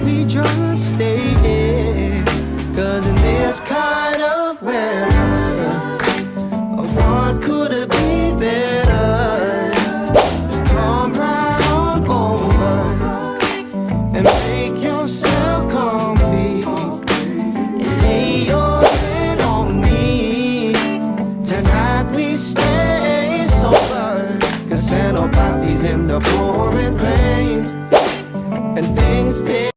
we just stay in? 'Cause in this kind of weather, what could it be better? Just come right on over and make yourself comfy and lay your head on me. Tonight we stay sober, 'cause Santa in the pouring rain and things stay.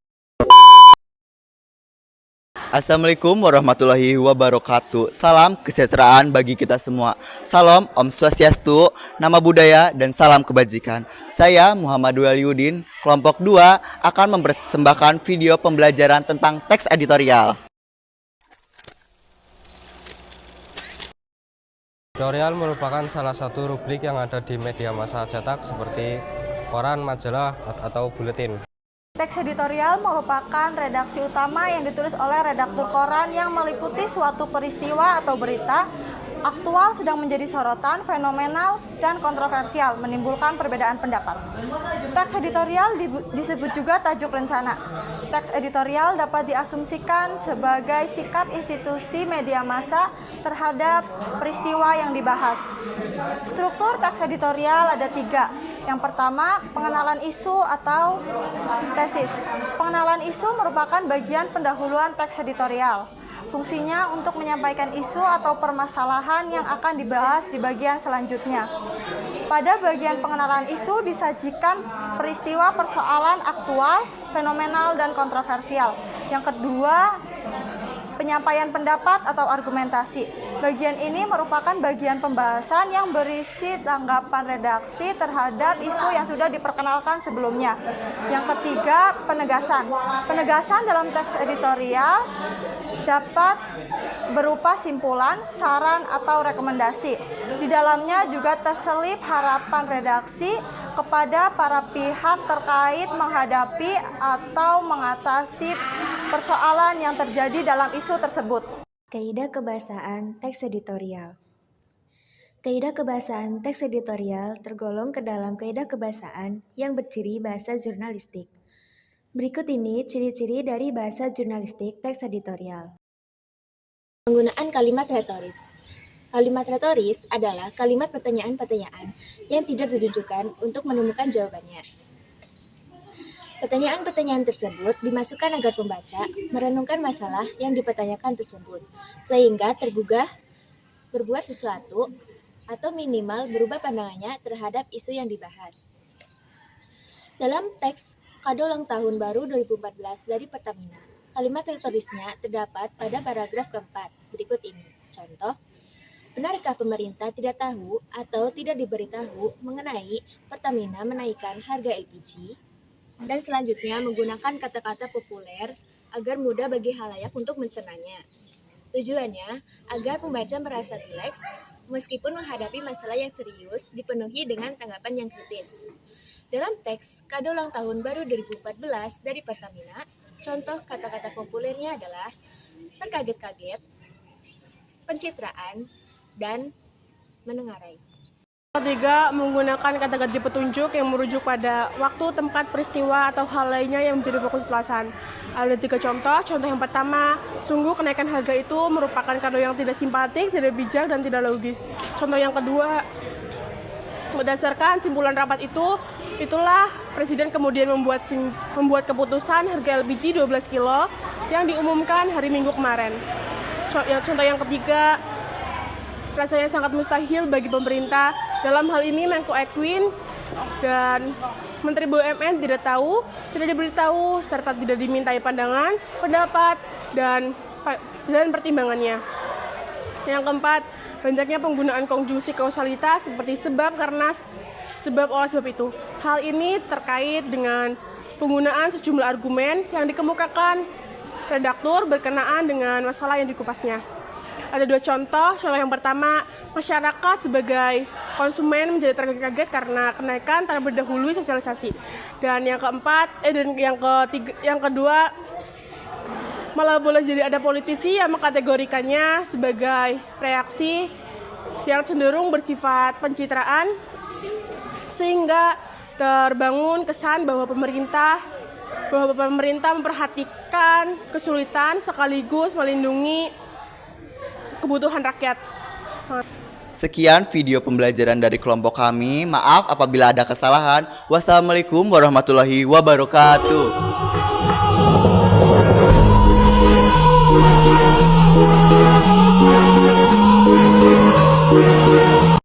Assalamualaikum warahmatullahi wabarakatuh. Salam kesejahteraan bagi kita semua. Salam Om Swastiastu, nama budaya dan salam kebajikan. Saya Muhammad Waliuddin, kelompok 2 akan mempersembahkan video pembelajaran tentang teks editorial. Editorial merupakan salah satu rubrik yang ada di media massa cetak seperti koran, majalah, atau buletin. Teks editorial merupakan redaksi utama yang ditulis oleh redaktur koran yang meliputi suatu peristiwa atau berita aktual sedang menjadi sorotan, fenomenal, dan kontroversial, menimbulkan perbedaan pendapat. Teks editorial disebut juga tajuk rencana. Teks editorial dapat diasumsikan sebagai sikap institusi media massa terhadap peristiwa yang dibahas. Struktur teks editorial ada 3. Yang pertama, pengenalan isu atau tesis. Pengenalan isu merupakan bagian pendahuluan teks editorial. Fungsinya untuk menyampaikan isu atau permasalahan yang akan dibahas di bagian selanjutnya. Pada bagian pengenalan isu disajikan peristiwa persoalan aktual, fenomenal, dan kontroversial. Yang kedua, penyampaian pendapat atau argumentasi. Bagian ini merupakan bagian pembahasan yang berisi tanggapan redaksi terhadap isu yang sudah diperkenalkan sebelumnya. Yang ketiga, penegasan. Penegasan dalam teks editorial dapat berupa simpulan, saran, atau rekomendasi. Di dalamnya juga terselip harapan redaksi kepada para pihak terkait menghadapi atau mengatasi persoalan yang terjadi dalam isu tersebut. Kaidah kebahasaan teks editorial. Kaidah kebahasaan teks editorial tergolong ke dalam kaidah kebahasaan yang berciri bahasa jurnalistik. Berikut ini ciri-ciri dari bahasa jurnalistik teks editorial. Penggunaan kalimat retoris. Kalimat retoris adalah kalimat pertanyaan-pertanyaan yang tidak ditujukan untuk menemukan jawabannya. Pertanyaan-pertanyaan tersebut dimasukkan agar pembaca merenungkan masalah yang dipertanyakan tersebut, sehingga tergugah berbuat sesuatu atau minimal berubah pandangannya terhadap isu yang dibahas. Dalam teks Kado Ulang Tahun Baru 2014 dari Pertamina, kalimat retorisnya terdapat pada paragraf keempat berikut ini. Contoh, benarkah pemerintah tidak tahu atau tidak diberitahu mengenai Pertamina menaikkan harga LPG? Dan selanjutnya menggunakan kata-kata populer agar mudah bagi halayak untuk mencernanya. Tujuannya agar pembaca merasa rileks meskipun menghadapi masalah yang serius dipenuhi dengan tanggapan yang kritis. Dalam teks Kado Ulang Tahun Baru 2014 dari Pertamina, contoh kata-kata populernya adalah terkaget-kaget, pencitraan, dan menengarai. Ketiga, menggunakan kata ganti petunjuk yang merujuk pada waktu, tempat, peristiwa, atau hal lainnya yang menjadi fokus ulasan. Ada 3 contoh. Contoh yang pertama, sungguh kenaikan harga itu merupakan kado yang tidak simpatik, tidak bijak, dan tidak logis. Contoh yang kedua, berdasarkan simpulan rapat itulah Presiden kemudian membuat keputusan harga LPG 12 kilo yang diumumkan hari Minggu kemarin. Contoh yang ketiga, rasanya sangat mustahil bagi pemerintah, dalam hal ini Menko Ekwin dan Menteri BUMN tidak diberitahu, serta tidak dimintai pandangan, pendapat, dan pertimbangannya. Yang keempat, banyaknya penggunaan konjungsi kausalitas seperti sebab, karena, sebab, oleh sebab itu. Hal ini terkait dengan penggunaan sejumlah argumen yang dikemukakan redaktur berkenaan dengan masalah yang dikupasnya. Ada 2 contoh. Contoh yang pertama, masyarakat sebagai konsumen menjadi terkaget karena kenaikan tanpa berdahului sosialisasi. Dan yang kedua, malah boleh jadi ada politisi yang mengkategorikannya sebagai reaksi yang cenderung bersifat pencitraan, sehingga terbangun kesan bahwa pemerintah bahwa pemerintah memperhatikan kesulitan sekaligus melindungi kebutuhan rakyat. Sekian video pembelajaran dari kelompok kami. Maaf apabila ada kesalahan. Wassalamualaikum warahmatullahi wabarakatuh.